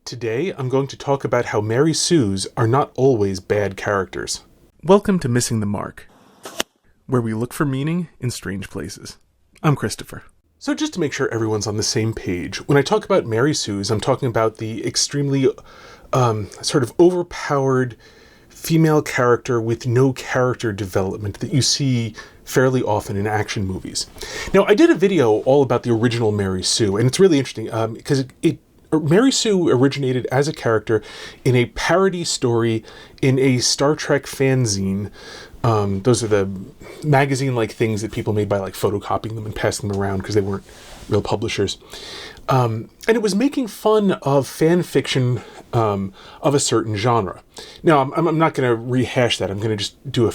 Today, I'm going to talk about how Mary Sues are not always bad characters. Welcome to Missing the Mark, where we look for meaning in strange places. I'm Christopher. So just to make sure everyone's on the same page, when I talk about Mary Sues, I'm talking about the extremely sort of overpowered female character with no character development that you see fairly often in action movies. Now, I did a video all about the original Mary Sue, and it's really interesting because Mary Sue originated as a character in a parody story in a Star Trek fanzine. Those are the magazine-like things that people made by like photocopying them and passing them around because they weren't real publishers. And it was making fun of fan fiction of a certain genre. Now, I'm not going to rehash that. I'm going to just do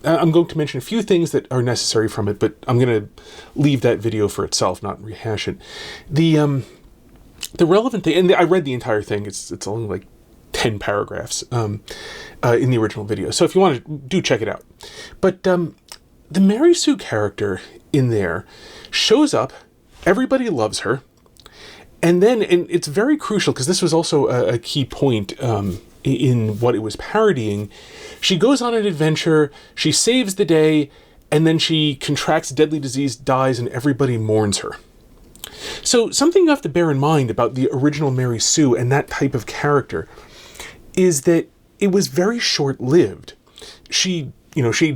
I'm going to mention a few things that are necessary from it, but I'm going to leave that video for itself, not rehash it. The relevant thing, and I read the entire thing, it's only like 10 paragraphs in the original video. So if you want to, do check it out. But the Mary Sue character in there shows up, everybody loves her, and it's very crucial because this was also a key point in what it was parodying. She goes on an adventure, she saves the day, and then she contracts a deadly disease, dies, and everybody mourns her. So something you have to bear in mind about the original Mary Sue and that type of character is that it was very short-lived. She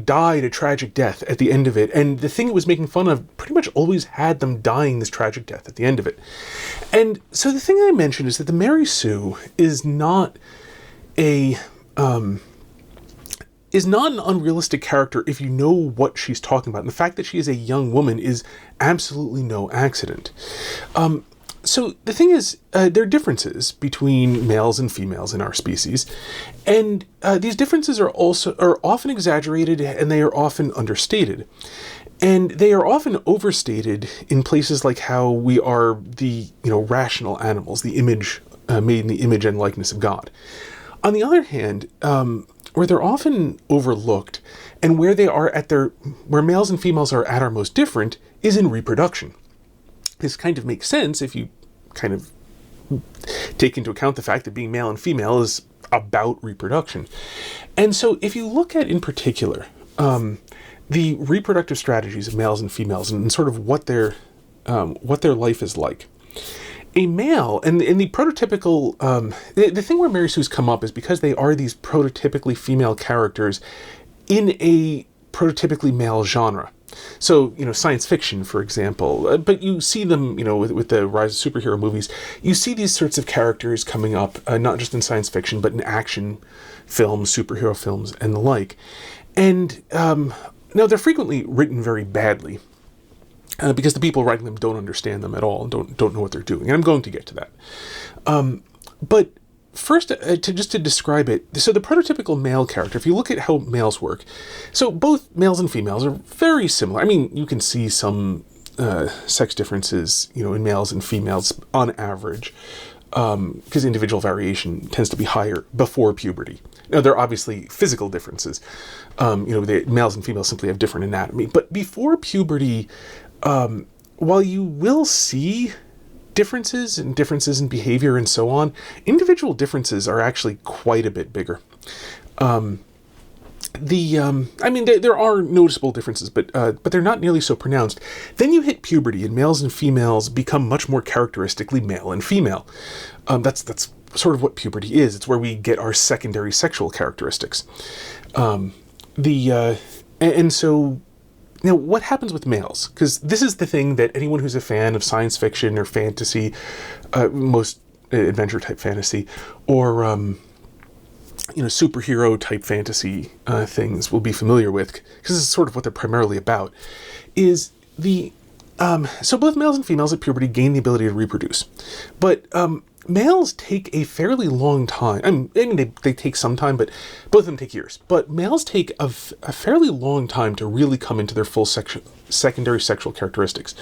died a tragic death at the end of it, and the thing it was making fun of pretty much always had them dying this tragic death at the end of it. And so the thing I mentioned is that the Mary Sue is not an unrealistic character if you know what she's talking about. And the fact that she is a young woman is absolutely no accident. So the thing is, there are differences between males and females in our species, and these differences are often exaggerated, and they are often understated. And they are often overstated in places like how we are the rational animals, the image made in the image and likeness of God. On the other hand, where they're often overlooked and where where males and females are at our most different is in reproduction. This kind of makes sense if you kind of take into account the fact that being male and female is about reproduction. And so if you look at, in particular, the reproductive strategies of males and females and sort of what their life is like, a male, and the prototypical, the thing where Mary Sue's come up is because they are these prototypically female characters in a prototypically male genre. So, science fiction, for example, but you see them, with the rise of superhero movies, you see these sorts of characters coming up, not just in science fiction, but in action films, superhero films, and the like. And, now they're frequently written very badly. Because the people writing them don't understand them at all and don't know what they're doing. And I'm going to get to that. But first, to describe it, so the prototypical male character, if you look at how males work, so both males and females are very similar. I mean, you can see some sex differences, in males and females on average, because individual variation tends to be higher before puberty. Now, there are obviously physical differences. The males and females simply have different anatomy. But before puberty, while you will see differences in behavior and so on, individual differences are actually quite a bit bigger. There are noticeable differences, but they're not nearly so pronounced. Then you hit puberty, and males and females become much more characteristically male and female. That's sort of what puberty is. It's where we get our secondary sexual characteristics. So. Now, what happens with males? Because this is the thing that anyone who's a fan of science fiction or fantasy, most adventure-type fantasy, or, superhero-type fantasy things will be familiar with, because this is sort of what they're primarily about, is so both males and females at puberty gain the ability to reproduce. But males take a fairly long time. I mean, they take some time, but both of them take years. But males take a fairly long time to really come into their full secondary sexual characteristics.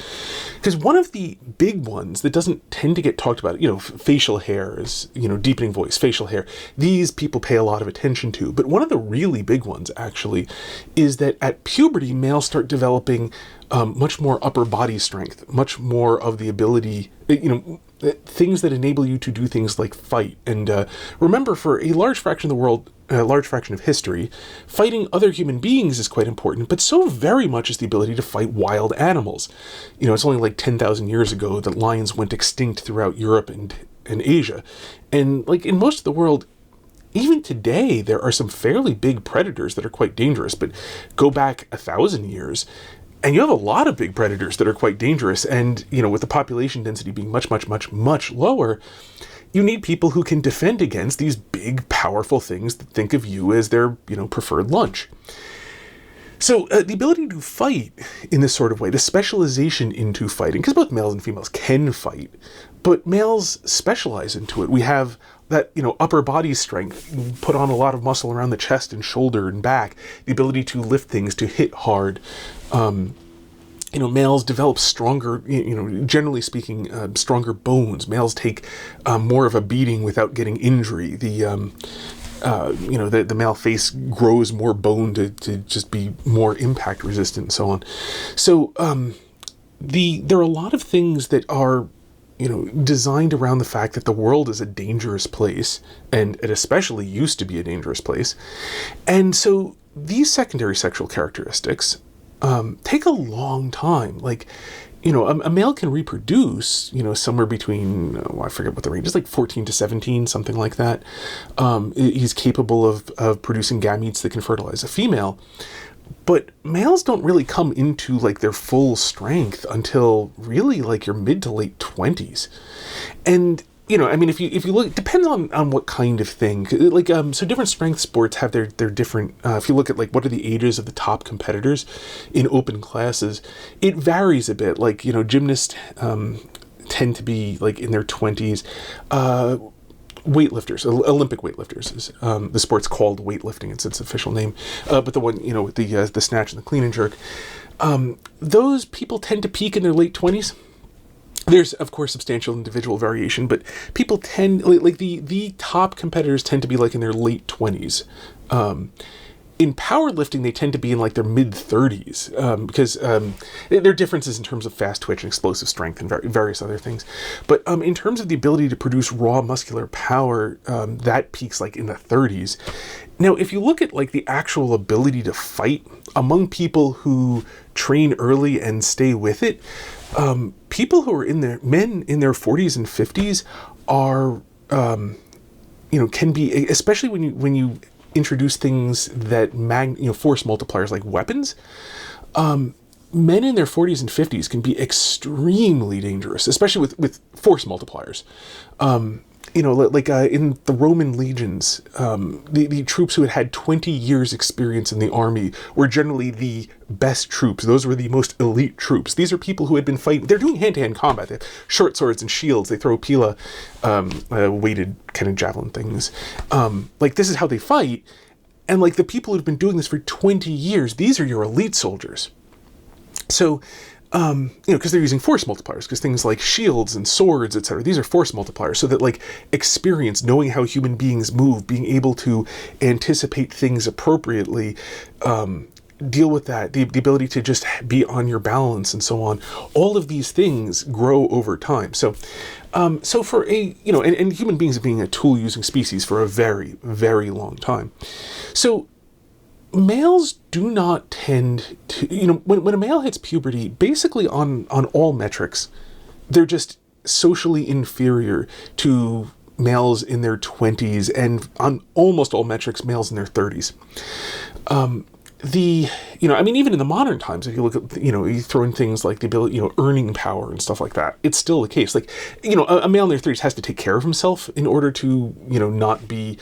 Because one of the big ones that doesn't tend to get talked about, facial hair is, deepening voice, facial hair. These people pay a lot of attention to. But one of the really big ones, actually, is that at puberty, males start developing much more upper body strength, much more of the ability, things that enable you to do things like fight. And remember, for a large fraction of the world, a large fraction of history, fighting other human beings is quite important, but so very much is the ability to fight wild animals. It's only like 10,000 years ago that lions went extinct throughout Europe and Asia. And like in most of the world, even today, there are some fairly big predators that are quite dangerous, but go back 1,000 years, and you have a lot of big predators that are quite dangerous. And, with the population density being much, much, much, much lower, you need people who can defend against these big, powerful things that think of you as their, preferred lunch. So the ability to fight in this sort of way, the specialization into fighting, because both males and females can fight, but males specialize into it. We have that, upper body strength, put on a lot of muscle around the chest and shoulder and back, the ability to lift things, to hit hard. Males develop stronger, generally speaking, stronger bones. Males take more of a beating without getting injury. The male face grows more bone to just be more impact resistant and so on. So there are a lot of things that are, designed around the fact that the world is a dangerous place, and it especially used to be a dangerous place. And so these secondary sexual characteristics take a long time. Like, a male can reproduce, somewhere between, I forget what the range is, like 14 to 17, something like that. He's capable of producing gametes that can fertilize a female. But males don't really come into like their full strength until really like your mid to late 20s. And, if you look, it depends on what kind of thing. Like, so different strength sports have their different, if you look at like what are the ages of the top competitors in open classes, it varies a bit. Like, gymnasts tend to be like in their 20s. Weightlifters, Olympic weightlifters is the sport's called weightlifting. It's its official name. But the one, with the snatch and the clean and jerk, those people tend to peak in their late 20s. There's, of course, substantial individual variation, but people tend, like the top competitors tend to be like in their late 20s. In powerlifting, they tend to be in like their mid 30s because there are differences in terms of fast twitch and explosive strength and various other things. But in terms of the ability to produce raw muscular power, that peaks like in the 30s. Now, if you look at like the actual ability to fight among people who train early and stay with it, people who are men in their 40s and 50s are, can be, especially when you introduce things that force multipliers like weapons. Men in their 40s and 50s can be extremely dangerous, especially with force multipliers. In the Roman legions, the troops who had 20 years experience in the army were generally the best troops. Those were the most elite troops. These are people who had been fighting. They're doing hand-to-hand combat. They have short swords and shields. They throw pila, weighted kind of javelin things. This is how they fight. And like the people who've been doing this for 20 years, these are your elite soldiers. So, because they're using force multipliers, because things like shields and swords, etc., these are force multipliers, so that like experience, knowing how human beings move, being able to anticipate things appropriately, deal with that, the ability to just be on your balance and so on, all of these things grow over time. So for a, and human beings have been a tool-using species for a very, very long time. So males do not tend to, when a male hits puberty, basically on all metrics, they're just socially inferior to males in their 20s, and on almost all metrics, males in their 30s. Even in the modern times, if you look at, you throw in things like the ability, earning power and stuff like that, it's still the case. Like, a male in their 30s has to take care of himself in order to, not be,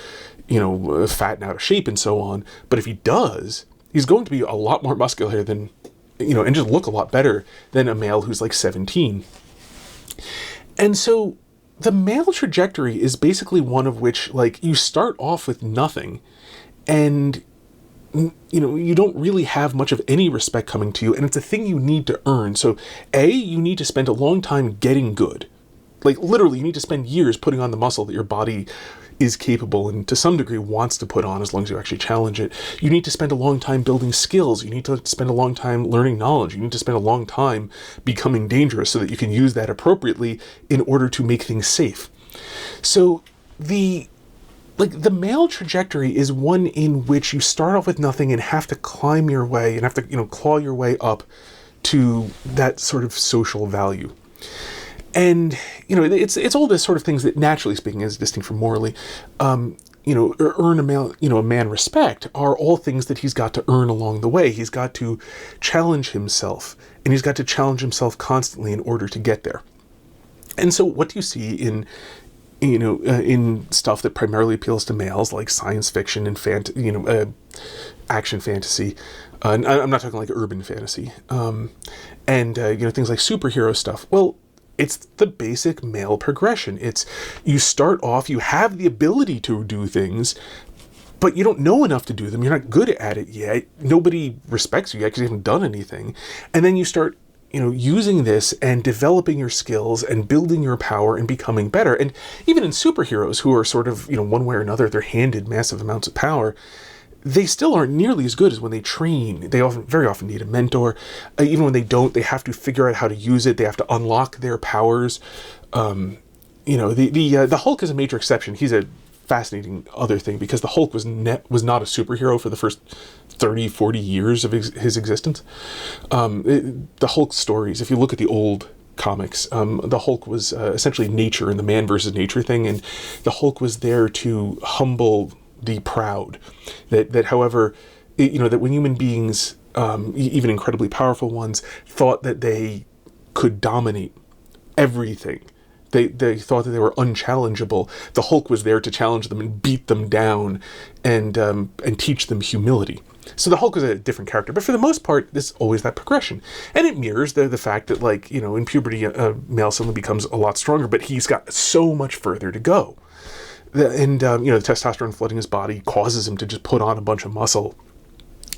fat and out of shape and so on. But if he does, he's going to be a lot more muscular than, and just look a lot better than a male who's like 17. And so the male trajectory is basically one of which, like, you start off with nothing, and you don't really have much of any respect coming to you, and it's a thing you need to earn. So you need to spend a long time getting good. Like, literally, you need to spend years putting on the muscle that your body is capable and to some degree wants to put on, as long as you actually challenge it. You need to spend a long time building skills. You need to spend a long time learning knowledge. You need to spend a long time becoming dangerous so that you can use that appropriately in order to make things safe. So the male trajectory is one in which you start off with nothing and have to climb your way and have to, claw your way up to that sort of social value. And, it's all the sort of things that, naturally speaking, is distinct from morally, earn a man respect are all things that he's got to earn along the way. He's got to challenge himself, and he's got to challenge himself constantly in order to get there. And so what do you see in stuff that primarily appeals to males, like science fiction and action fantasy? And I'm not talking like urban fantasy, and things like superhero stuff. Well, it's the basic male progression. It's, you start off, you have the ability to do things, but you don't know enough to do them. You're not good at it yet. Nobody respects you yet because you haven't done anything. And then you start, using this and developing your skills and building your power and becoming better. And even in superheroes who are sort of, one way or another, they're handed massive amounts of power, they still aren't nearly as good as when they train. They very often need a mentor. Even when they don't, they have to figure out how to use it. They have to unlock their powers. The Hulk is a major exception. He's a fascinating other thing because the Hulk was not a superhero for the first 30, 40 years of his existence. The Hulk stories, if you look at the old comics, the Hulk was essentially nature and the man versus nature thing, and the Hulk was there to humble the proud. That however, that when human beings, even incredibly powerful ones, thought that they could dominate everything, they thought that they were unchallengeable, the Hulk was there to challenge them and beat them down and teach them humility. So the Hulk was a different character, but for the most part, there's always that progression. And it mirrors the fact that, in puberty, a male suddenly becomes a lot stronger, but he's got so much further to go. The testosterone flooding his body causes him to just put on a bunch of muscle,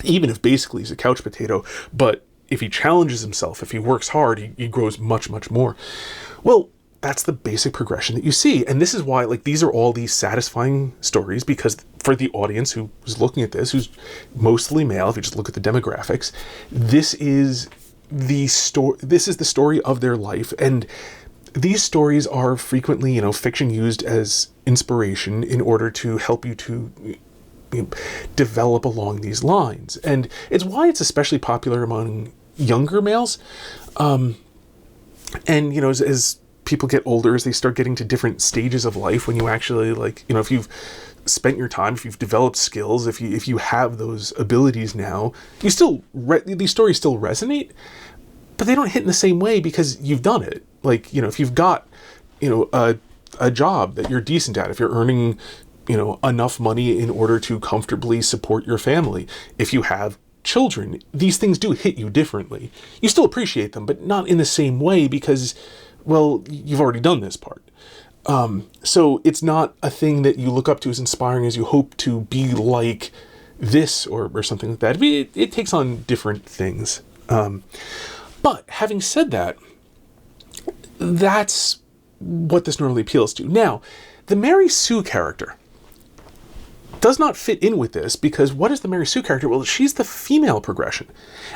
even if basically he's a couch potato. But if he challenges himself, if he works hard, he grows much, much more. Well, that's the basic progression that you see. And this is why, these are all these satisfying stories, because for the audience who was looking at this, who's mostly male, if you just look at the demographics, this is the story of their life. And these stories are frequently, fiction used as inspiration in order to help you to develop along these lines. And it's why it's especially popular among younger males. As people get older, as they start getting to different stages of life, when you actually if you've spent your time, if you've developed skills, if you have those abilities now, you still these stories still resonate, but they don't hit in the same way because you've done it. If you've got a job that you're decent at, if you're earning enough money in order to comfortably support your family, if you have children, these things do hit you differently. You still appreciate them, but not in the same way because, well, you've already done this part. So it's not a thing that you look up to as inspiring as you hope to be like this or something like that. It takes on different things. But having said that, that's what this normally appeals to. Now, the Mary Sue character does not fit in with this, because what is the Mary Sue character? Well, she's the female progression.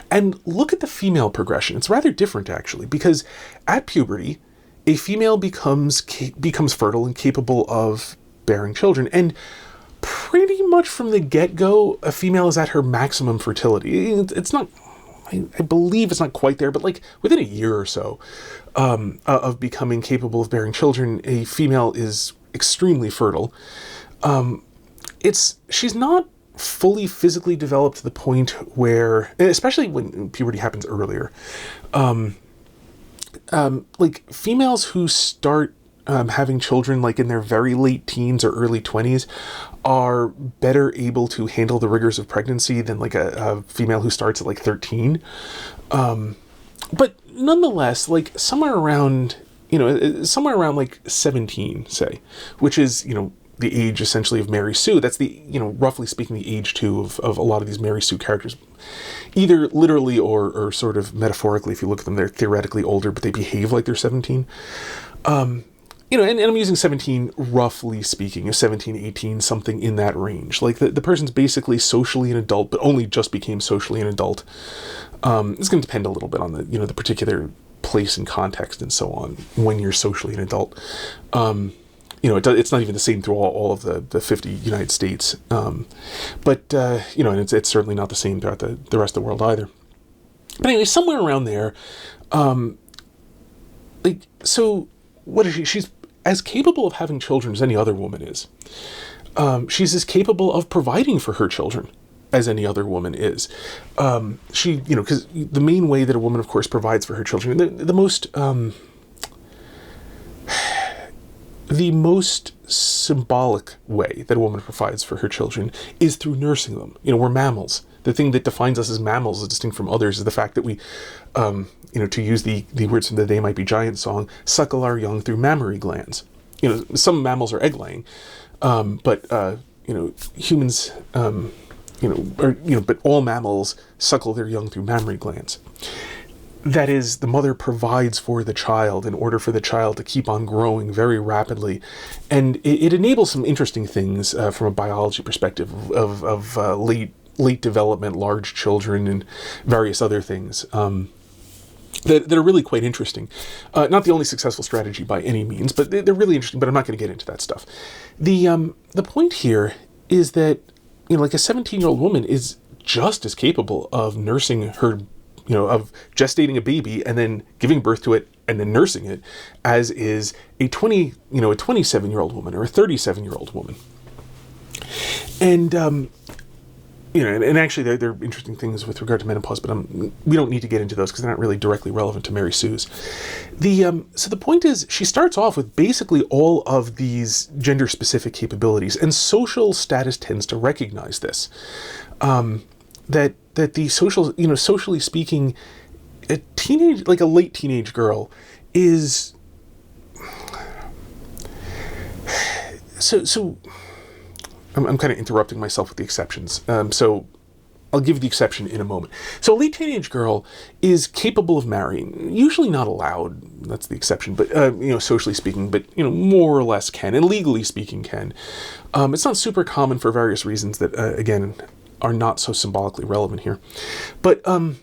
And look at the female progression. It's rather different, actually, because at puberty, a female becomes fertile and capable of bearing children. And pretty much from the get-go, a female is at her maximum fertility. It's not, I believe it's not quite there, but within a year or so of becoming capable of bearing children, a female is extremely fertile. She's not fully physically developed to the point where, especially when puberty happens earlier, females who start having children in their very late teens or early 20s are better able to handle the rigors of pregnancy than a female who starts at 13. But nonetheless, somewhere around 17, say, which is, the age essentially of Mary Sue. That's the, roughly speaking, the age too of a lot of these Mary Sue characters, either literally or sort of metaphorically. If you look at them, they're theoretically older, but they behave like they're 17. and I'm using 17 roughly speaking, 17, 18, something in that range. Like the person's basically socially an adult, but only just became socially an adult. It's going to depend a little bit on the particular place and context and so on when you're socially an adult. It's not even the same through all of the 50 United States. And it's certainly not the same throughout the rest of the world either. But anyway, somewhere around there, so what is she? She's as capable of having children as any other woman is. She's as capable of providing for her children as any other woman is. Because the main way that a woman, of course, provides for her children, the most symbolic way that a woman provides for her children is through nursing them. We're mammals. The thing that defines us as mammals, as distinct from others, is the fact that we, to use the words from the They Might Be Giants song, suckle our young through mammary glands. Some mammals are egg laying, but humans, but all mammals suckle their young through mammary glands. That is, the mother provides for the child in order for the child to keep on growing very rapidly. And it enables some interesting things from a biology perspective of late development, large children, and various other things that are really quite interesting. Not the only successful strategy by any means, but they're really interesting, but I'm not going to get into that stuff. The point here is that, like a 17-year-old woman is just as capable of nursing her, of gestating a baby and then giving birth to it and then nursing it, as is a 27-year-old woman or a 37-year-old woman. And, and actually there are interesting things with regard to menopause, but we don't need to get into those because they're not really directly relevant to Mary Sue's. So the point is, she starts off with basically all of these gender-specific capabilities, and social status tends to recognize this. That the social, socially speaking, a late teenage girl is so I'm kind of interrupting myself with the exceptions. So I'll give the exception in a moment. So a late teenage girl is capable of marrying, usually not allowed, that's the exception, but, socially speaking, but, more or less can, and legally speaking can. It's not super common for various reasons that, again, are not so symbolically relevant here. But the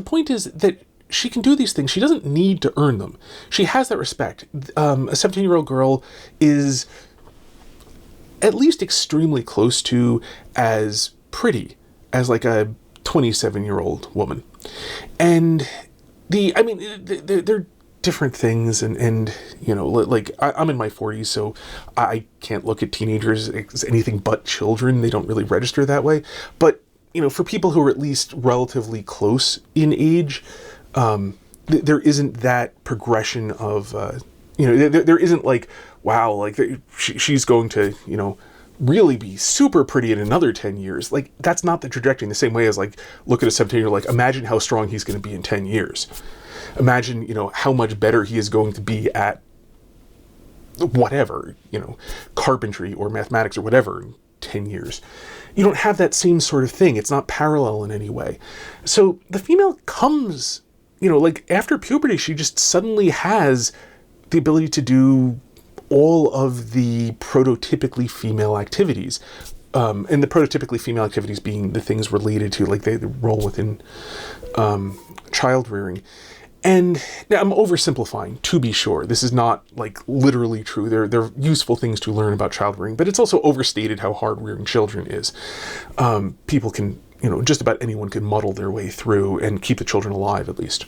point is that she can do these things. She doesn't need to earn them. She has that respect. A 17-year-old girl is at least extremely close to as pretty as like a 27-year-old woman. And they're different things, and I'm in my 40s, so I can't look at teenagers as anything but children. They don't really register that way. But, for people who are at least relatively close in age, there isn't that progression of, there isn't like, wow, like she's going to, really be super pretty in another 10 years. Like, that's not the trajectory in the same way as, like, look at a 17-year-old, like, imagine how strong he's going to be in 10 years. Imagine, how much better he is going to be at whatever, carpentry or mathematics or whatever in 10 years. You don't have that same sort of thing. It's not parallel in any way. So the female comes, after puberty, she just suddenly has the ability to do all of the prototypically female activities. And the prototypically female activities being the things related to, like, the role within child rearing. And now I'm oversimplifying, to be sure. This is not, like, literally true. They're useful things to learn about child rearing, but it's also overstated how hard rearing children is. People can, just about anyone can muddle their way through and keep the children alive, at least.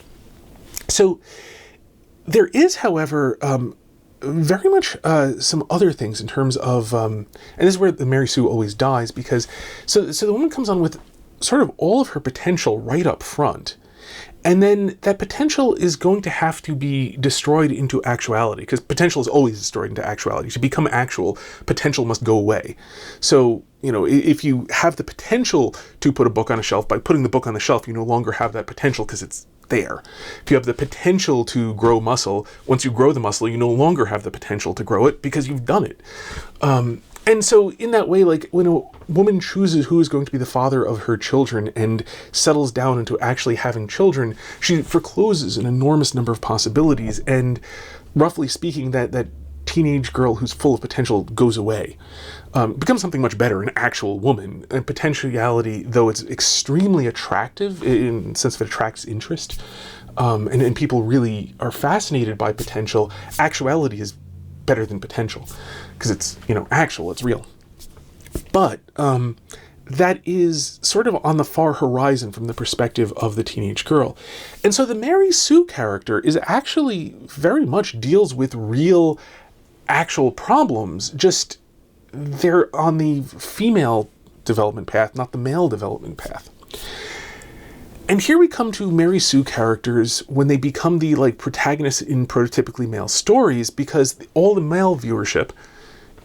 So there is, however, very much some other things in terms of, and this is where the Mary Sue always dies, because so the woman comes on with sort of all of her potential right up front. And then that potential is going to have to be destroyed into actuality, because potential is always destroyed into actuality. To become actual, potential must go away. So, if you have the potential to put a book on a shelf, by putting the book on the shelf, you no longer have that potential because it's there. If you have the potential to grow muscle, once you grow the muscle, you no longer have the potential to grow it because you've done it. And so in that way, like, when a woman chooses who is going to be the father of her children and settles down into actually having children, she forecloses an enormous number of possibilities. And roughly speaking, that teenage girl who's full of potential goes away, becomes something much better, an actual woman. And potentiality, though it's extremely attractive in the sense that it attracts interest, and people really are fascinated by potential, actuality is better than potential because it's, actual, it's real. But that is sort of on the far horizon from the perspective of the teenage girl. And so the Mary Sue character is actually very much deals with real, actual problems, just they're on the female development path, not the male development path. And here we come to Mary Sue characters when they become the protagonists in prototypically male stories, because all the male viewership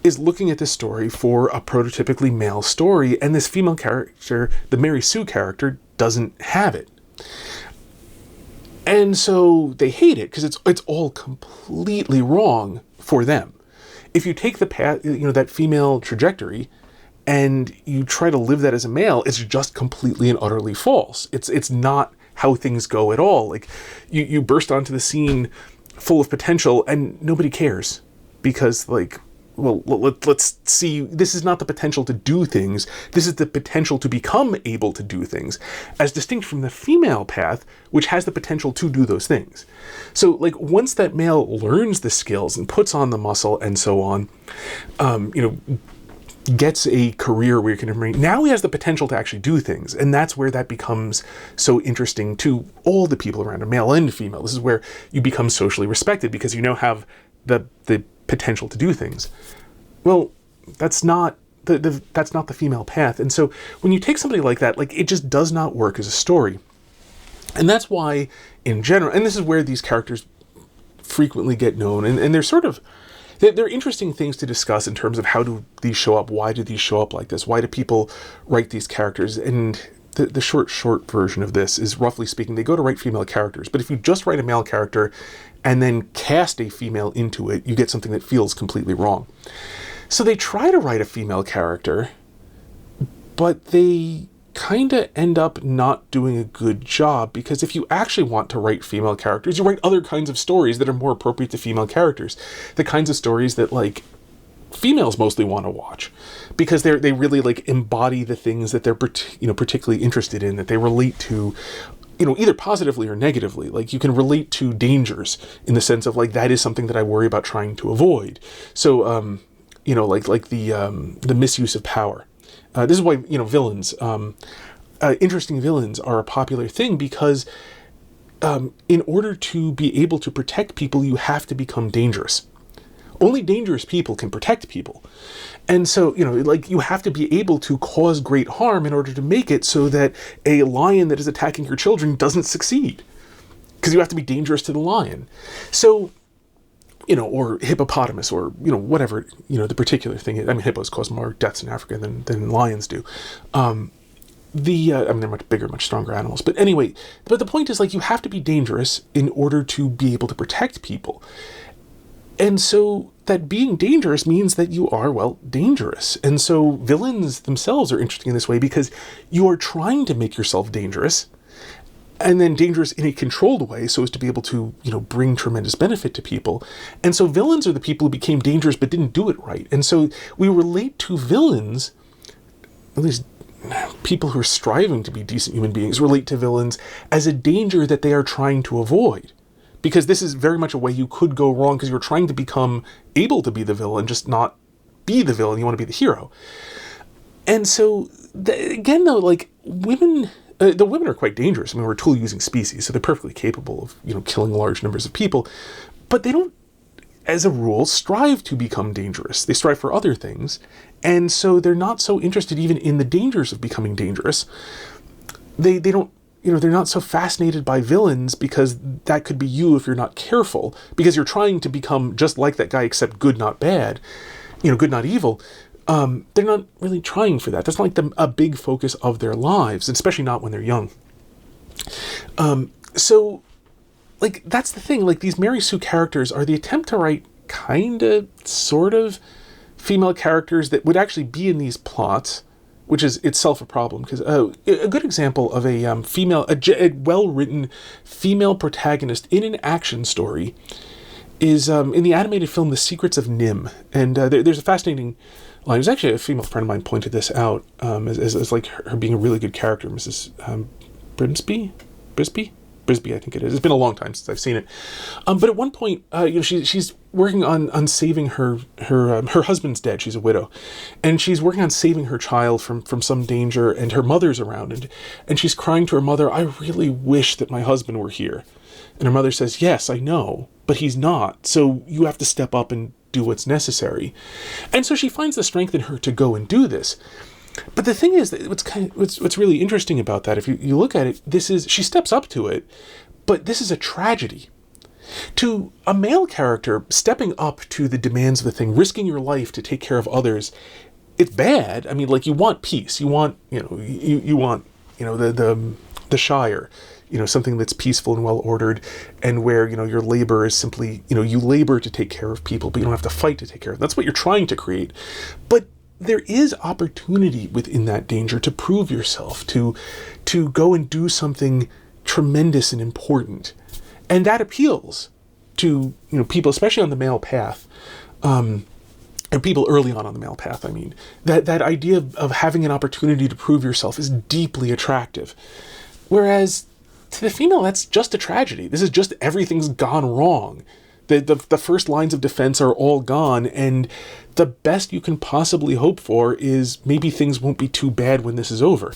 is looking at this story for a prototypically male story, and this female character, the Mary Sue character, doesn't have it. And so they hate it because it's all completely wrong for them. If you take the path, that female trajectory, and you try to live that as a male, it's just completely and utterly false. It's not how things go at all. Like you burst onto the scene full of potential and nobody cares because well, let's see, this is not the potential to do things, this is the potential to become able to do things, as distinct from the female path, which has the potential to do those things. So, once that male learns the skills and puts on the muscle and so on, gets a career where you can bring, now he has the potential to actually do things, and that's where that becomes so interesting to all the people around him, male and female. This is where you become socially respected, because you now have the potential to do things. Well, that's not that's not the female path. And so when you take somebody like that, it just does not work as a story. And that's why, in general, and this is where these characters frequently get known, and they're sort of, they're interesting things to discuss in terms of how do these show up, why do these show up like this, why do people write these characters, and the short version of this is, roughly speaking, they go to write female characters, but if you just write a male character and then cast a female into it, you get something that feels completely wrong. So they try to write a female character, but they kind of end up not doing a good job, because if you actually want to write female characters, you write other kinds of stories that are more appropriate to female characters. The kinds of stories that females mostly want to watch, because they really embody the things that they're particularly interested in, that they relate to, either positively or negatively. You can relate to dangers in the sense of that is something that I worry about trying to avoid. So the misuse of power. This is why villains, interesting villains are a popular thing, because in order to be able to protect people, you have to become dangerous. Only dangerous people can protect people. And so, you have to be able to cause great harm in order to make it so that a lion that is attacking your children doesn't succeed. Because you have to be dangerous to the lion. So, or hippopotamus, or, whatever, the particular thing is. I mean, hippos cause more deaths in Africa than lions do. They're much bigger, much stronger animals. But anyway, but the point is, you have to be dangerous in order to be able to protect people. And so that being dangerous means that you are, dangerous. And so villains themselves are interesting in this way, because you are trying to make yourself dangerous, and then dangerous in a controlled way so as to be able to, bring tremendous benefit to people. And so villains are the people who became dangerous but didn't do it right. And so we relate to villains, at least people who are striving to be decent human beings, relate to villains as a danger that they are trying to avoid. Because this is very much a way you could go wrong, because you're trying to become able to be the villain, just not be the villain. You want to be the hero. And so, again, though, women, the women are quite dangerous. I mean, we're a tool-using species, so they're perfectly capable of, killing large numbers of people. But they don't, as a rule, strive to become dangerous. They strive for other things. And so they're not so interested even in the dangers of becoming dangerous. They don't, they're not so fascinated by villains, because that could be you if you're not careful, because you're trying to become just like that guy, except good, not bad, good, not evil. They're not really trying for that. That's not a big focus of their lives, especially not when they're young. So that's the thing. These Mary Sue characters are the attempt to write sort of female characters that would actually be in these plots, which is itself a problem, because a good example of a well-written female protagonist in an action story is in the animated film The Secrets of Nim. And there's a fascinating line. It was actually a female friend of mine pointed this out as like her being a really good character, Mrs. Brisby, I think it is. It's been a long time since I've seen it. But at one point, she's working on saving her husband's dead. She's a widow, and she's working on saving her child from some danger. And her mother's around, and she's crying to her mother, "I really wish that my husband were here." And her mother says, "Yes, I know, but he's not. So you have to step up and do what's necessary." And so she finds the strength in her to go and do this. But the thing is, what's really interesting about that, if you look at it, she steps up to it, but this is a tragedy. To a male character, stepping up to the demands of the thing, risking your life to take care of others, it's bad. I mean, like, you want peace. You want, you want, the Shire, something that's peaceful and well ordered, and where, your labor is simply, you labor to take care of people, but you don't have to fight to take care of them. That's what you're trying to create. But there is opportunity within that danger to prove yourself, to go and do something tremendous and important. And that appeals to, people, especially on the male path, and people early on the male path, I mean. That idea of having an opportunity to prove yourself is deeply attractive. Whereas to the female, that's just a tragedy. This is just everything's gone wrong. The first lines of defense are all gone, and the best you can possibly hope for is maybe things won't be too bad when this is over.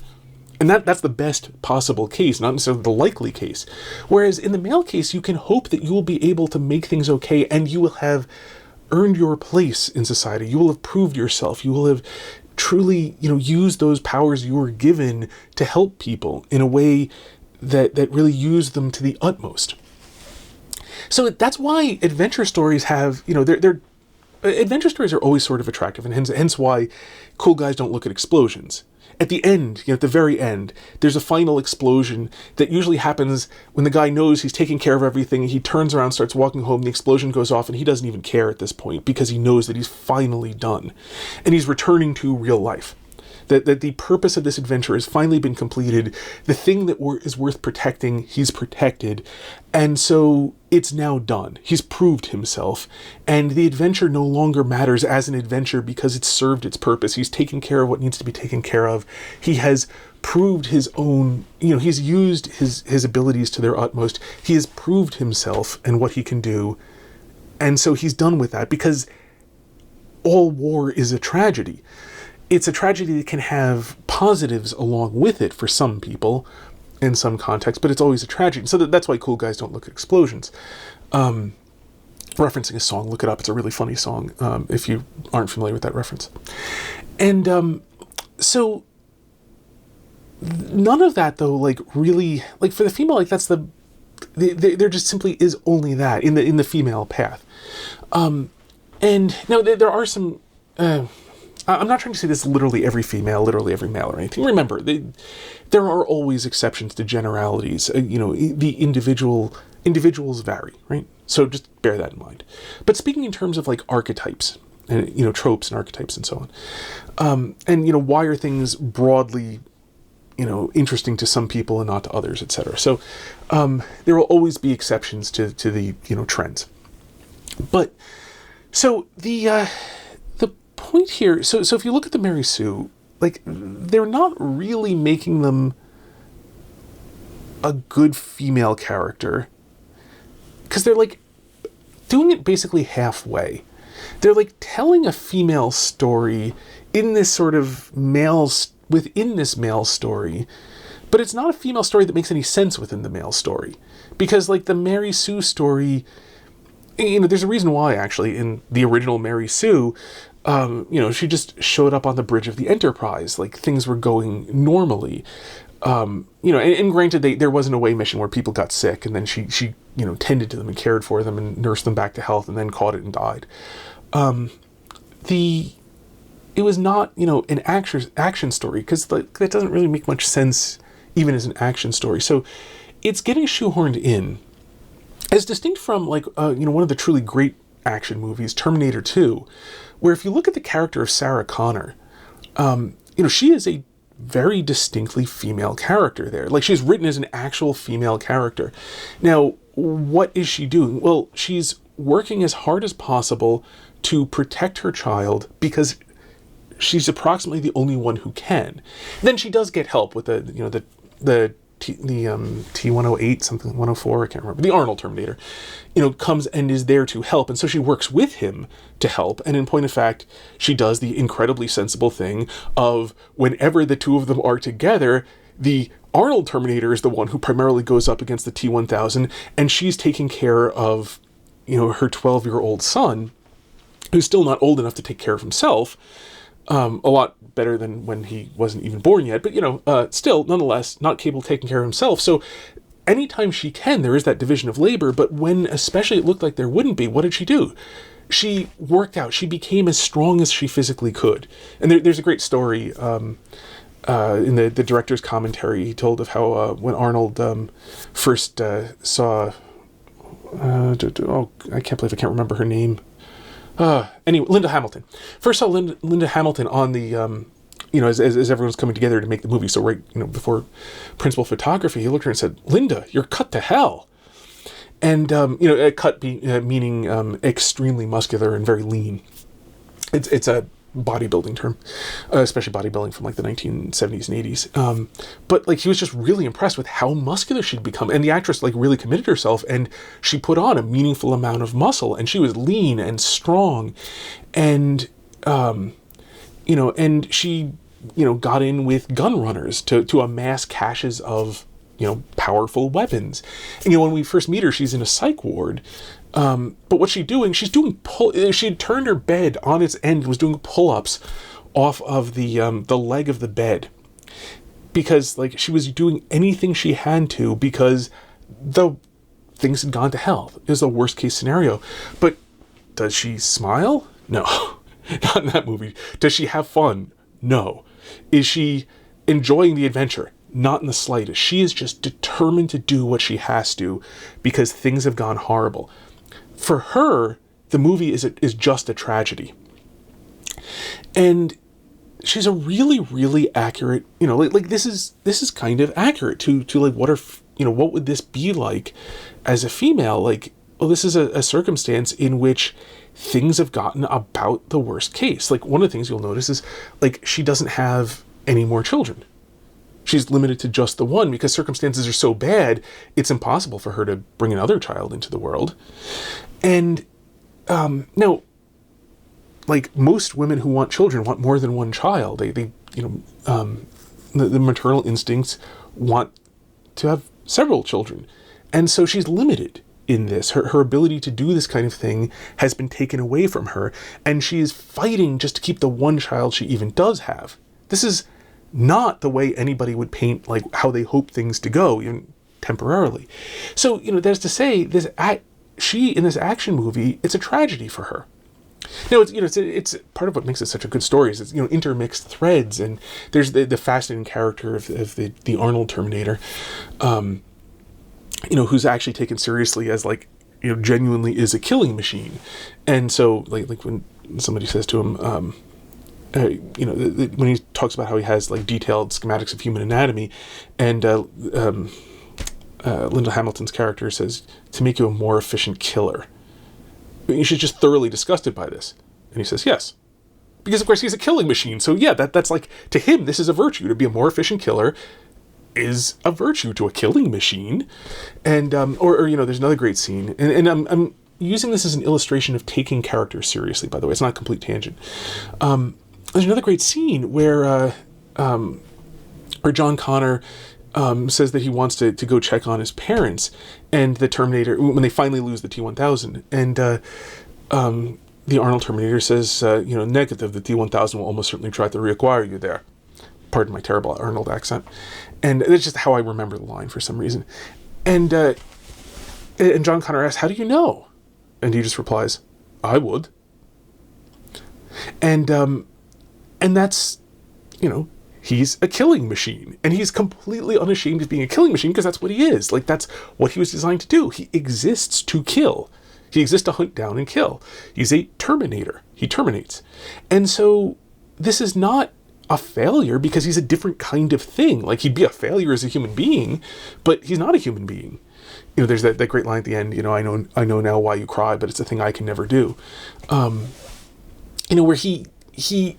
And that's the best possible case, not necessarily the likely case. Whereas in the male case, you can hope that you will be able to make things okay, and you will have earned your place in society. You will have proved yourself. You will have truly, used those powers you were given to help people in a way that really used them to the utmost. So that's why adventure stories have, adventure stories are always sort of attractive, and hence why cool guys don't look at explosions. At the end, at the very end, there's a final explosion that usually happens when the guy knows he's taking care of everything, and he turns around, starts walking home, the explosion goes off, and he doesn't even care at this point because he knows that he's finally done. And he's returning to real life. That the purpose of this adventure has finally been completed. The thing that is worth protecting, he's protected. And so it's now done. He's proved himself. And the adventure no longer matters as an adventure because it's served its purpose. He's taken care of what needs to be taken care of. He has proved his own, he's used his abilities to their utmost. He has proved himself and what he can do. And so he's done with that, because all war is a tragedy. It's a tragedy that can have positives along with it for some people in some contexts, but it's always a tragedy. So that's why cool guys don't look at explosions. Referencing a song, look it up. It's a really funny song if you aren't familiar with that reference. And so none of that, though, really, for the female, that's there just simply is only that in the female path. And now there are some... I'm not trying to say this literally every female, literally every male or anything. Remember, there are always exceptions to generalities. The individuals vary, right? So just bear that in mind. But speaking in terms of archetypes and, tropes and archetypes and so on, and, why are things broadly, interesting to some people and not to others, etc. So there will always be exceptions to the, trends. But so the point here, so if you look at the Mary Sue, they're not really making them a good female character, because they're doing it basically halfway. They're telling a female story in this sort of within this male story, but it's not a female story that makes any sense within the male story, because the Mary Sue story, there's a reason why actually in the original Mary Sue, she just showed up on the bridge of the Enterprise, things were going normally. And granted, there was an away mission where people got sick, and then she tended to them and cared for them and nursed them back to health, and then caught it and died. It was not, an action story, because that doesn't really make much sense even as an action story. So it's getting shoehorned in, as distinct from one of the truly great action movies, Terminator 2, where if you look at the character of Sarah Connor, she is a very distinctly female character there. She's written as an actual female character. Now, what is she doing? Well, she's working as hard as possible to protect her child because she's approximately the only one who can. Then she does get help with the T-108, something 104, I can't remember, the Arnold Terminator, comes and is there to help. And so she works with him to help. And in point of fact, she does the incredibly sensible thing of whenever the two of them are together, the Arnold Terminator is the one who primarily goes up against the T-1000, and she's taking care of, her 12-year-old son, who's still not old enough to take care of himself. A lot better than when he wasn't even born yet, but still, nonetheless, not capable of taking care of himself. So anytime she can, there is that division of labor, but when especially it looked like there wouldn't be, what did she do? She worked out. She became as strong as she physically could. And there's a great story in the director's commentary. He told of how when Arnold first saw... I can't believe I can't remember her name. Anyway, Linda Hamilton. First saw Linda Hamilton on the, as everyone's coming together to make the movie. So right, before principal photography, he looked at her and said, "Linda, you're cut to hell." And, a cut meaning extremely muscular and very lean. It's a bodybuilding term, especially bodybuilding from like the 1970s and 80s. But he was just really impressed with how muscular she'd become. And the actress really committed herself, and she put on a meaningful amount of muscle, and she was lean and strong. And, and she, got in with gun runners to amass caches of, powerful weapons. And, when we first meet her, she's in a psych ward. But what's she doing? She had turned her bed on its end and was doing pull-ups off of the leg of the bed. Because, she was doing anything she had to because the things had gone to hell. It was the worst case scenario. But does she smile? No. Not in that movie. Does she have fun? No. Is she enjoying the adventure? Not in the slightest. She is just determined to do what she has to because things have gone horrible. For her, the movie is just a tragedy. And she's a really, really accurate, this is kind of accurate to what would this be like as a female? This is a circumstance in which things have gotten about the worst case. One of the things you'll notice is, she doesn't have any more children. She's limited to just the one because circumstances are so bad, it's impossible for her to bring another child into the world. And now, most women who want children want more than one child. The maternal instincts want to have several children. And so she's limited in this. Her ability to do this kind of thing has been taken away from her, and she is fighting just to keep the one child she even does have. This is not the way anybody would paint how they hope things to go, even temporarily. So, that's to say, she in this action movie, it's a tragedy for her. Now, it's part of what makes it such a good story is it's, intermixed threads, and there's the fascinating character of the Arnold Terminator, who's actually taken seriously as genuinely is a killing machine. And so when somebody says to him, when he talks about how he has detailed schematics of human anatomy, and Linda Hamilton's character says, "To make you a more efficient killer." She's just thoroughly disgusted by this. And he says, yes. Because, of course, he's a killing machine. So, yeah, that's to him, this is a virtue. To be a more efficient killer is a virtue to a killing machine. And, there's another great scene. And I'm using this as an illustration of taking characters seriously, by the way. It's not a complete tangent. There's another great scene where John Connor says that he wants to go check on his parents, and the Terminator, when they finally lose the T-1000, and the Arnold Terminator says, negative, the T-1000 will almost certainly try to reacquire you there. Pardon my terrible Arnold accent. And that's just how I remember the line for some reason. And John Connor asks, "How do you know?" And he just replies, "I would." And that's, he's a killing machine, and he's completely unashamed of being a killing machine because that's what he is. That's what he was designed to do. He exists to kill. He exists to hunt down and kill. He's a Terminator. He terminates. And so this is not a failure because he's a different kind of thing. He'd be a failure as a human being, but he's not a human being. there's that great line at the end, I know now why you cry, but it's a thing I can never do. Where he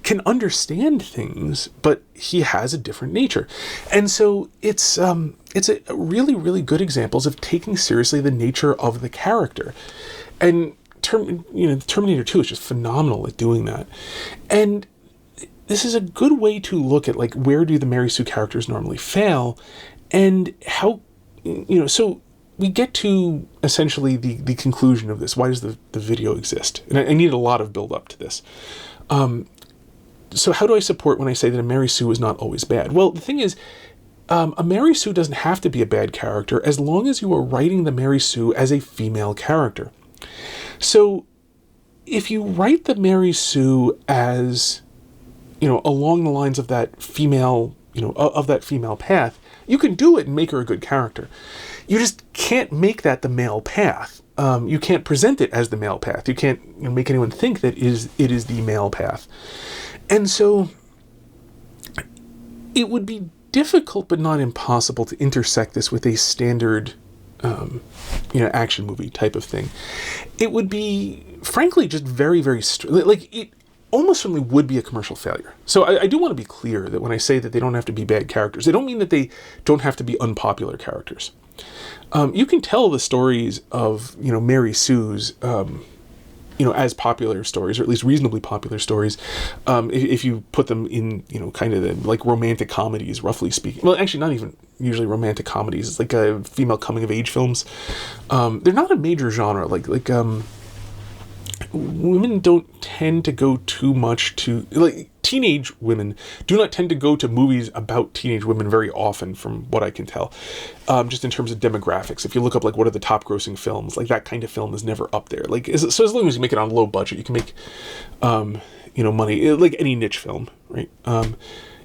can understand things, but he has a different nature. And so it's a really, really good examples of taking seriously the nature of the character. And Terminator 2 is just phenomenal at doing that. And this is a good way to look at, like, where do the Mary Sue characters normally fail, and how, so we get to essentially the conclusion of this. Why does the video exist? And I need a lot of build up to this. So how do I support when I say that a Mary Sue is not always bad? Well, the thing is, a Mary Sue doesn't have to be a bad character as long as you are writing the Mary Sue as a female character. So if you write the Mary Sue as, along the lines of that female, of that female path, you can do it and make her a good character. You just can't make that the male path. You can't present it as the male path. You can't make anyone think that it is the male path. And so it would be difficult but not impossible to intersect this with a standard action movie type of thing. It would be, frankly, just very, very it almost certainly would be a commercial failure. So I do want to be clear that when I say that they don't have to be bad characters, I don't mean that they don't have to be unpopular characters. You can tell the stories of, Mary Sue's, as popular stories, or at least reasonably popular stories, if you put them in, kind of like romantic comedies, roughly speaking. Well, actually, not even usually romantic comedies. It's like a female coming-of-age films. They're not a major genre. Like women don't tend to go too much to, teenage women do not tend to go to movies about teenage women very often, from what I can tell, just in terms of demographics. If you look up, what are the top grossing films, that kind of film is never up there. So as long as you make it on a low budget, you can make, money, like any niche film, right?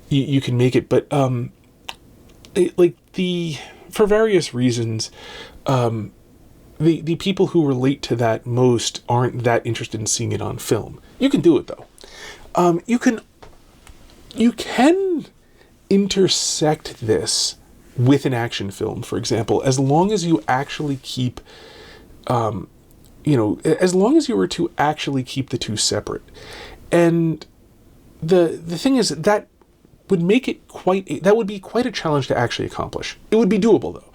You can make it, but, for various reasons, the people who relate to that most aren't that interested in seeing it on film. You can do it, though. You can intersect this with an action film, for example, as long as you actually keep, as long as you were to actually keep the two separate. And the thing is, that would make it that would be quite a challenge to actually accomplish. It would be doable, though.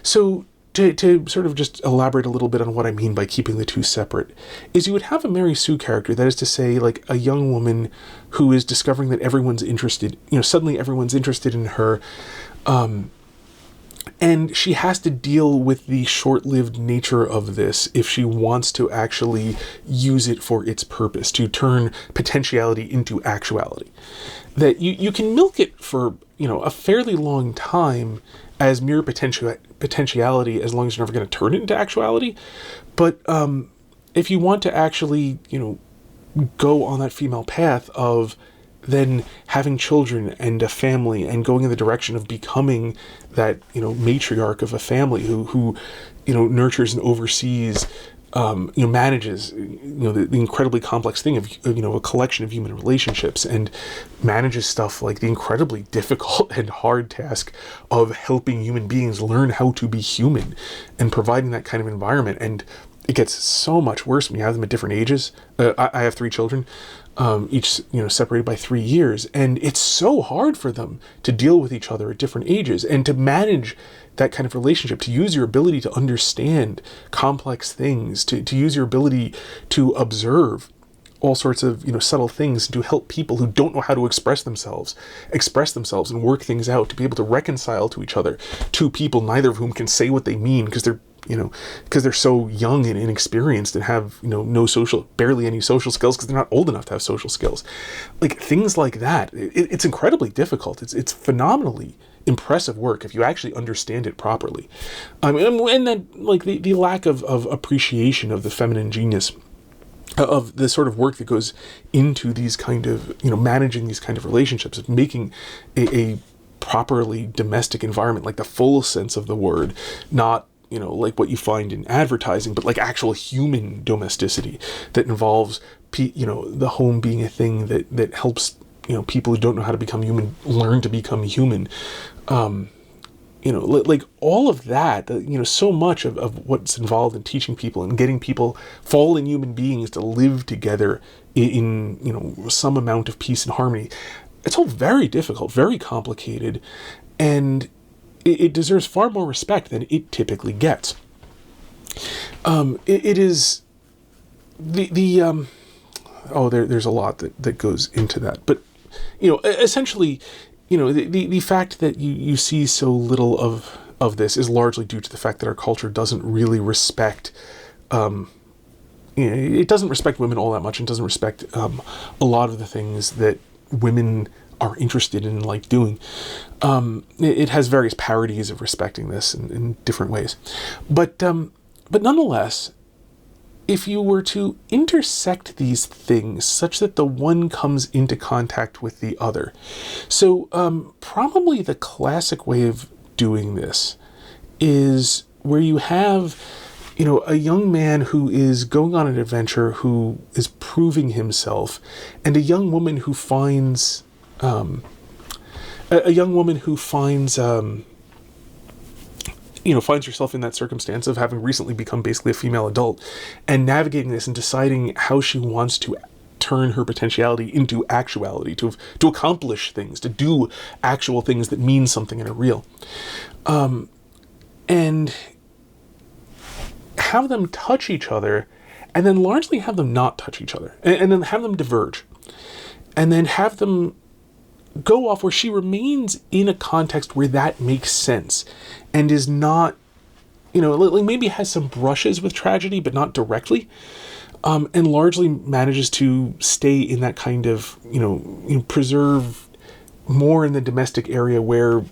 So to sort of just elaborate a little bit on what I mean by keeping the two separate, is you would have a Mary Sue character, that is to say, a young woman who is discovering that everyone's interested, suddenly everyone's interested in her, and she has to deal with the short-lived nature of this if she wants to actually use it for its purpose, to turn potentiality into actuality. That you can milk it for, a fairly long time as mere potentiality, as long as you're never going to turn it into actuality. But if you want to actually, go on that female path of then having children and a family and going in the direction of becoming that, matriarch of a family who nurtures and oversees, manages, the incredibly complex thing of, a collection of human relationships, and manages stuff like the incredibly difficult and hard task of helping human beings learn how to be human and providing that kind of environment. And it gets so much worse when you have them at different ages. I have 3 children, each, separated by 3 years. And it's so hard for them to deal with each other at different ages and to manage that kind of relationship, to use your ability to understand complex things, to use your ability to observe all sorts of, subtle things, to help people who don't know how to express themselves and work things out, to be able to reconcile to each other, two people, neither of whom can say what they mean because they're so young and inexperienced and have, barely any social skills because they're not old enough to have social skills. Things like that. It's incredibly difficult. It's phenomenally impressive work if you actually understand it properly. And then, the lack of appreciation of the feminine genius, of the sort of work that goes into these kind of, managing these kind of relationships, of making a properly domestic environment, like the full sense of the word, not, what you find in advertising, but actual human domesticity that involves, the home being a thing that helps, people who don't know how to become human learn to become human. like all of that, so much of what's involved in teaching people and getting people, fallen human beings, to live together in some amount of peace and harmony. It's all very difficult, very complicated, and it deserves far more respect than it typically gets. It is there's a lot that goes into that, but essentially, the fact that you see so little of this is largely due to the fact that our culture doesn't really respect, it doesn't respect women all that much, and doesn't respect a lot of the things that women are interested in, like doing. It has various parodies of respecting this in different ways, but nonetheless, if you were to intersect these things such that the one comes into contact with the other. So probably the classic way of doing this is where you have, a young man who is going on an adventure, who is proving himself, and a young woman who finds, finds herself in that circumstance of having recently become basically a female adult, and navigating this and deciding how she wants to turn her potentiality into actuality, to accomplish things, to do actual things that mean something and are real. And have them touch each other, and then largely have them not touch each other, and then have them diverge, and then have them go off where she remains in a context where that makes sense and is not, like maybe has some brushes with tragedy, but not directly, and largely manages to stay in that kind of, preserve more in the domestic area where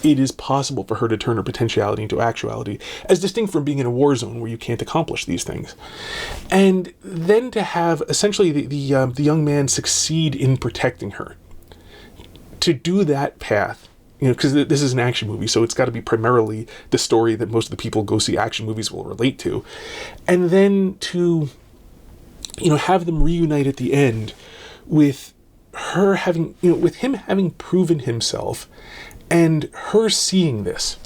it is possible for her to turn her potentiality into actuality, as distinct from being in a war zone where you can't accomplish these things. And then to have essentially the young man succeed in protecting her. To do that path, because this is an action movie, so it's got to be primarily the story that most of the people go see action movies will relate to. And then to, have them reunite at the end with her having, with him having proven himself and her seeing this.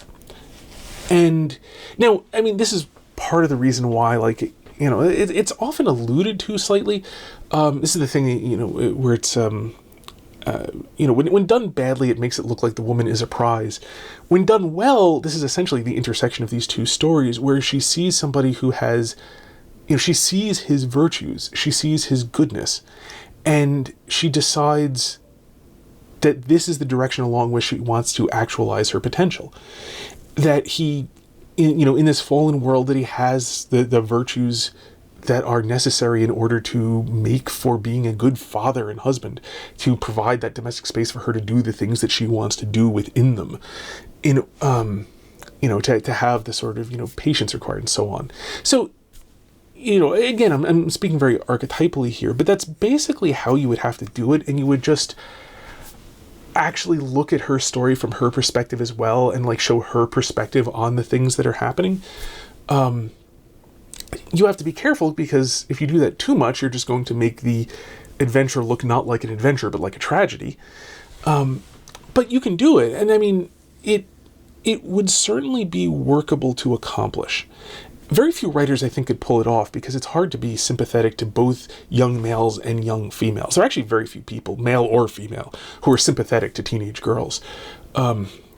And now, this is part of the reason why, it's often alluded to slightly. This is the thing, where it's, when done badly, it makes it look like the woman is a prize. When done well, this is essentially the intersection of these two stories, where she sees somebody who has, she sees his virtues, she sees his goodness, and she decides that this is the direction along which she wants to actualize her potential. That he, in this fallen world, that he has the virtues that are necessary in order to make for being a good father and husband, to provide that domestic space for her to do the things that she wants to do within them, to have the sort of, patience required and so on. So, again, I'm speaking very archetypally here, but that's basically how you would have to do it, and you would just actually look at her story from her perspective as well, and show her perspective on the things that are happening. You have to be careful, because if you do that too much, you're just going to make the adventure look not like an adventure, but like a tragedy. But you can do it, and it would certainly be workable to accomplish. Very few writers, I think, could pull it off, because it's hard to be sympathetic to both young males and young females. There are actually very few people, male or female, who are sympathetic to teenage girls.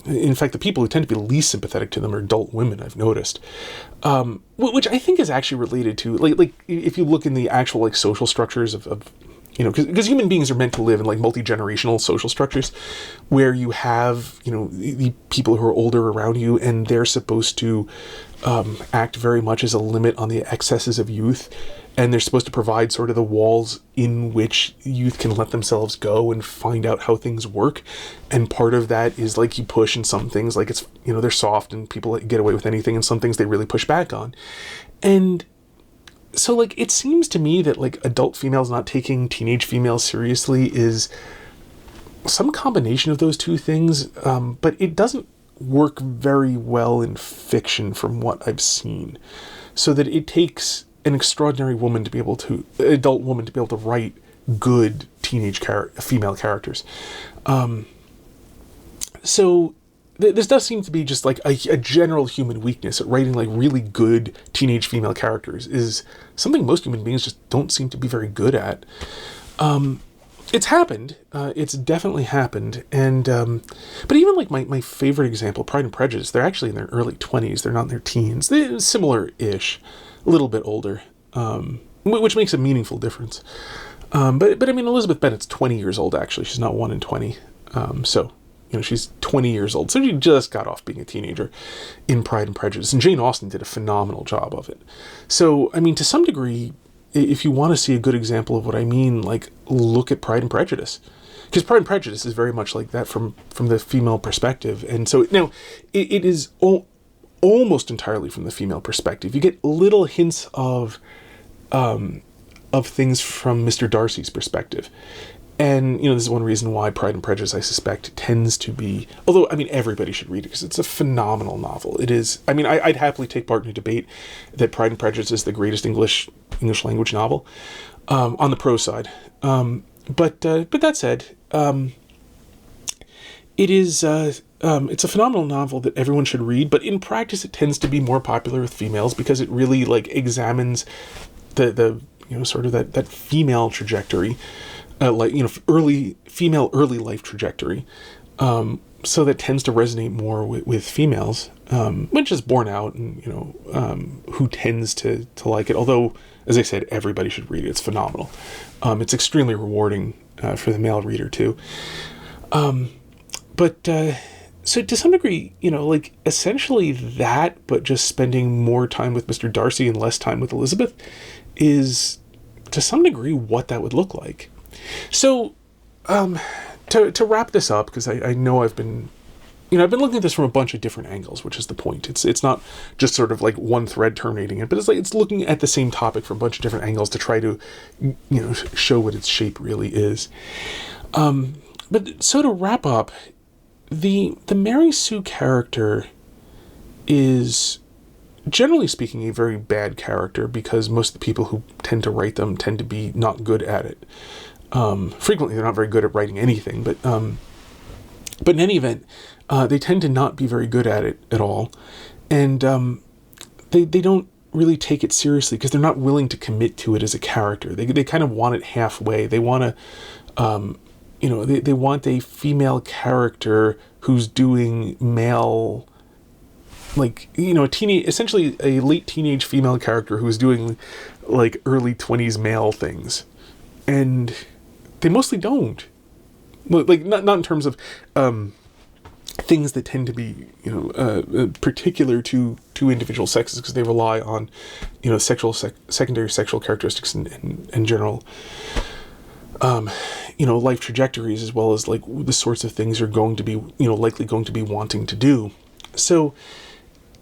In fact, the people who tend to be least sympathetic to them are adult women, I've noticed. Which I think is actually related to, like if you look in the actual, social structures of because human beings are meant to live in, multi-generational social structures, where you have, the people who are older around you, and they're supposed to act very much as a limit on the excesses of youth, and they're supposed to provide sort of the walls in which youth can let themselves go and find out how things work. And part of that is you push, and some things it's, they're soft and people get away with anything, and some things they really push back on. And so it seems to me that adult females not taking teenage females seriously is some combination of those two things, but it doesn't work very well in fiction from what I've seen. So that it takes an extraordinary woman to be able to, adult woman to be able to write good teenage female characters. So this does seem to be just like a general human weakness at writing like really good teenage female characters is something most human beings just don't seem to be very good at. It's happened. It's definitely happened. And but even like my favorite example, Pride and Prejudice, they're actually in their early 20s. They're not in their teens. They're similar-ish, a little bit older, which makes a meaningful difference. But I mean, Elizabeth Bennet's 20 years old, actually. She's not 1 in 20. So, she's 20 years old. So she just got off being a teenager in Pride and Prejudice. And Jane Austen did a phenomenal job of it. So, I mean, to some degree, if you want to see a good example of what I mean, like, look at Pride and Prejudice. Because Pride and Prejudice is very much like that from the female perspective. And so, now, it is almost entirely from the female perspective. You get little hints of things from Mr. Darcy's perspective. And, this is one reason why Pride and Prejudice, I suspect, tends to be... Although, I mean, everybody should read it, because it's a phenomenal novel. It is... I mean, I'd happily take part in a debate that Pride and Prejudice is the greatest English language novel, on the prose side. But that said, it is... it's a phenomenal novel that everyone should read, but in practice it tends to be more popular with females, because it really, like, examines the sort of that female trajectory, early life trajectory. So that tends to resonate more with females, which is borne out, and who tends to like it. Although, as I said, everybody should read it. It's phenomenal. It's extremely rewarding for the male reader too. But so to some degree, like essentially that, but just spending more time with Mr. Darcy and less time with Elizabeth, is to some degree what that would look like. So, to wrap this up, because I know I've been looking at this from a bunch of different angles, which is the point. It's not just sort of like one thread terminating it, but it's looking at the same topic from a bunch of different angles to try to, show what its shape really is. But so to wrap up, the Mary Sue character is, generally speaking, a very bad character, because most of the people who tend to write them tend to be not good at it. Frequently, they're not very good at writing anything, but in any event, they tend to not be very good at it at all, and they don't really take it seriously because they're not willing to commit to it as a character. They kind of want it halfway. They want to, they want a female character who's doing male, like, essentially a late teenage female character who's doing like early 20s male things, and they mostly don't. Like, not in terms of things that tend to be, particular to individual sexes, because they rely on, secondary sexual characteristics and general, life trajectories, as well as like the sorts of things you're going to be, likely going to be wanting to do. So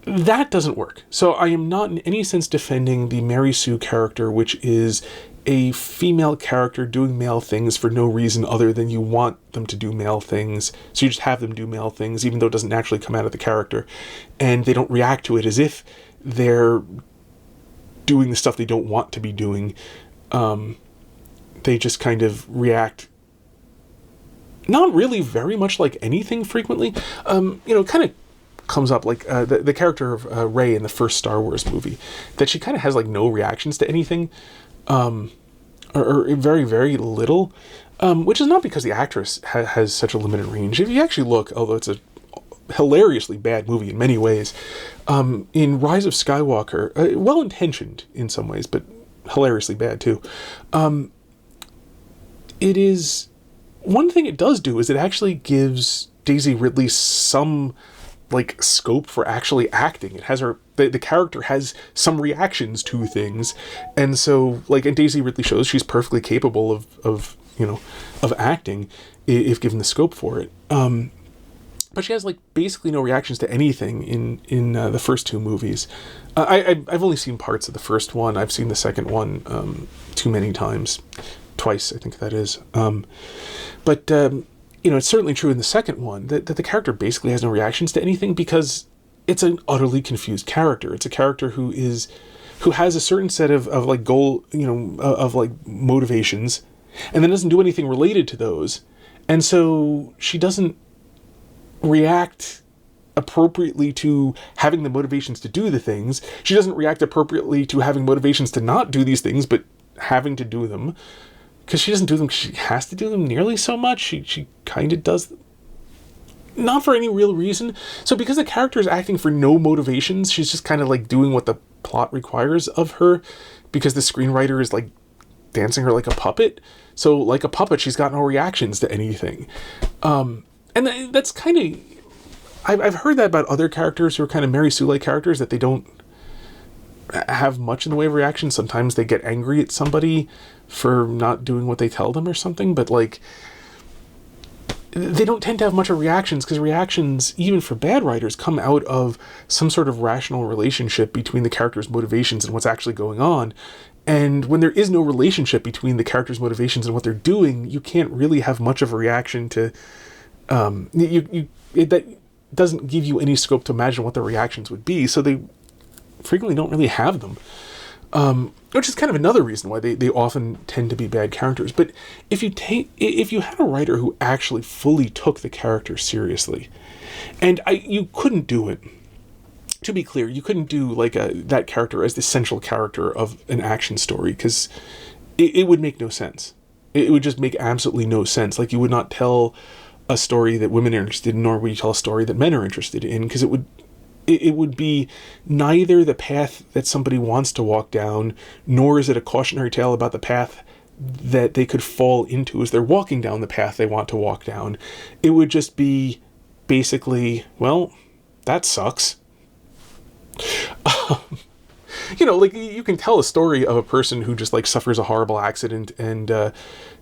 that doesn't work. So I am not in any sense defending the Mary Sue character, which is a female character doing male things for no reason other than you want them to do male things. So you just have them do male things, even though it doesn't naturally come out of the character. And they don't react to it as if they're doing the stuff they don't want to be doing. They just kind of react not really very much like anything frequently. Kind of comes up like the character of Rey in the first Star Wars movie, that she kind of has like no reactions to anything. Or very, very little, which is not because the actress has such a limited range. If you actually look, although it's a hilariously bad movie in many ways, in Rise of Skywalker, well-intentioned in some ways, but hilariously bad too, it is... One thing it does do is it actually gives Daisy Ridley some like scope for actually acting. It has her, the character has some reactions to things, and so like in Daisy Ridley shows, she's perfectly capable of acting if given the scope for it. But she has like basically no reactions to anything in the first two movies. I've only seen parts of the first one. I've seen the second one too many times, twice I think that is. But it's certainly true in the second one that the character basically has no reactions to anything, because it's an utterly confused character. It's a character who has a certain set of like goal, of like motivations, and then doesn't do anything related to those. And so she doesn't react appropriately to having the motivations to do the things. She doesn't react appropriately to having motivations to not do these things, but having to do them. Because she doesn't do them because she has to do them nearly so much. She kind of does them. Not for any real reason. So because the character is acting for no motivations, she's just kind of like doing what the plot requires of her, because the screenwriter is like dancing her like a puppet. So like a puppet, she's got no reactions to anything. And that's kind of... I've heard that about other characters who are kind of Mary Sue-like characters, that they don't have much in the way of reaction. Sometimes they get angry at somebody for not doing what they tell them or something, but like they don't tend to have much of reactions, because reactions, even for bad writers, come out of some sort of rational relationship between the character's motivations and what's actually going on. And when there is no relationship between the character's motivations and what they're doing, you can't really have much of a reaction to that doesn't give you any scope to imagine what the reactions would be, so they frequently don't really have them. Which is kind of another reason why they often tend to be bad characters. But if you had a writer who actually fully took the character seriously, and you couldn't do it, to be clear, you couldn't do like that character as the central character of an action story, because it would make no sense. It would just make absolutely no sense. Like, you would not tell a story that women are interested in, nor would you tell a story that men are interested in, because it would be neither the path that somebody wants to walk down, nor is it a cautionary tale about the path that they could fall into as they're walking down the path they want to walk down. It would just be basically, well, that sucks. Like, you can tell a story of a person who just like suffers a horrible accident and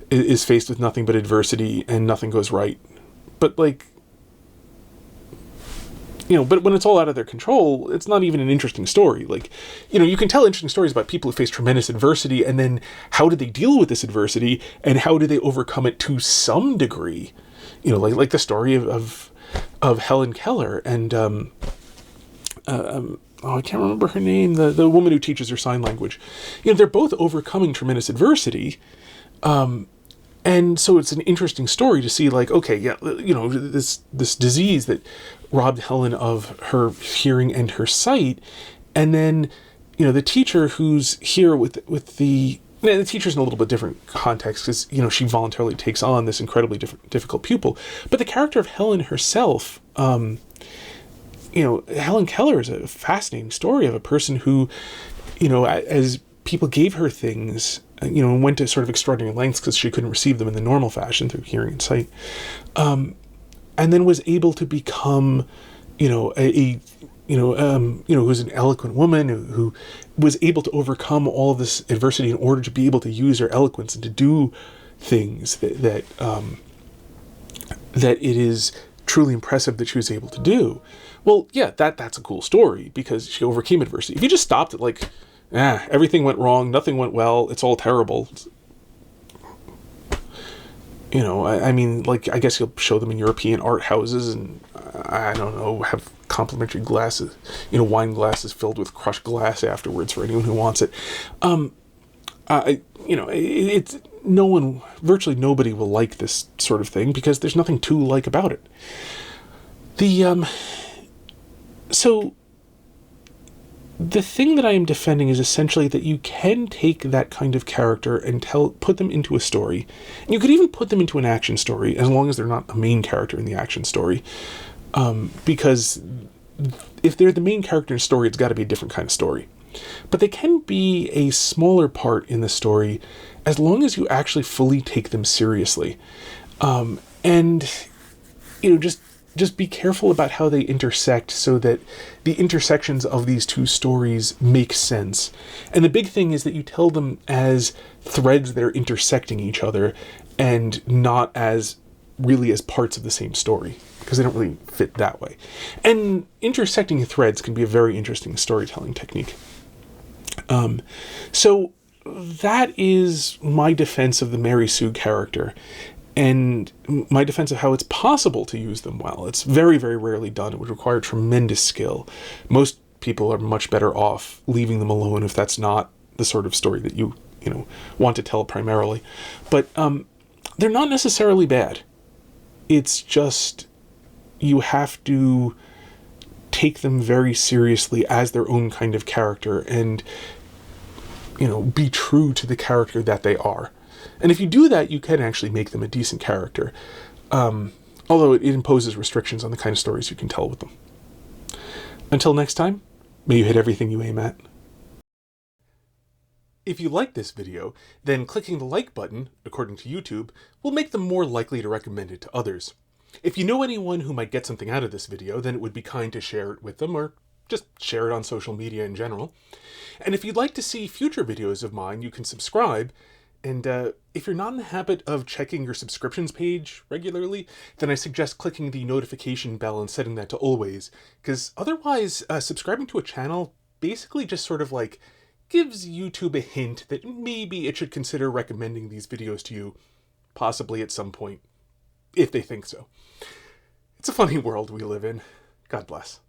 is faced with nothing but adversity and nothing goes right. But like, but when it's all out of their control, it's not even an interesting story. Like, you can tell interesting stories about people who face tremendous adversity, and then how did they deal with this adversity, and how did they overcome it to some degree? Like the story of Helen Keller and I can't remember her name, the woman who teaches her sign language. They're both overcoming tremendous adversity. And so it's an interesting story to see, like, okay, yeah, this disease that robbed Helen of her hearing and her sight, and then, the teacher who's here with the teacher's in a little bit different context, because, she voluntarily takes on this incredibly difficult pupil, but the character of Helen herself, Helen Keller is a fascinating story of a person who, as people gave her things, went to sort of extraordinary lengths because she couldn't receive them in the normal fashion through hearing and sight, and then was able to become, who's an eloquent woman who was able to overcome all of this adversity in order to be able to use her eloquence and to do things that it is truly impressive that she was able to do. Well, yeah, that's a cool story because she overcame adversity. If you just stopped at like, everything went wrong, nothing went well, it's all terrible. I mean, like, I guess you'll show them in European art houses and, I don't know, have complimentary glasses, wine glasses filled with crushed glass afterwards for anyone who wants it. It's virtually nobody will like this sort of thing because there's nothing to like about it. So the thing that I am defending is essentially that you can take that kind of character and put them into a story. And you could even put them into an action story as long as they're not a main character in the action story. Because if they're the main character in a story, it's got to be a different kind of story. But they can be a smaller part in the story as long as you actually fully take them seriously. Just be careful about how they intersect so that the intersections of these two stories make sense. And the big thing is that you tell them as threads that are intersecting each other and not as parts of the same story, because they don't really fit that way. And intersecting threads can be a very interesting storytelling technique. So that is my defense of the Mary Sue character. And my defense of how it's possible to use them well. It's very, very rarely done. It would require tremendous skill. Most people are much better off leaving them alone if that's not the sort of story that you want to tell primarily. But they're not necessarily bad. It's just you have to take them very seriously as their own kind of character and, be true to the character that they are. And if you do that, you can actually make them a decent character. Although it imposes restrictions on the kind of stories you can tell with them. Until next time, may you hit everything you aim at. If you like this video, then clicking the like button, according to YouTube, will make them more likely to recommend it to others. If you know anyone who might get something out of this video, then it would be kind to share it with them, or just share it on social media in general. And if you'd like to see future videos of mine, you can subscribe. And if you're not in the habit of checking your subscriptions page regularly, then I suggest clicking the notification bell and setting that to always, because otherwise subscribing to a channel basically just sort of like gives YouTube a hint that maybe it should consider recommending these videos to you, possibly at some point, if they think so. It's a funny world we live in. God bless.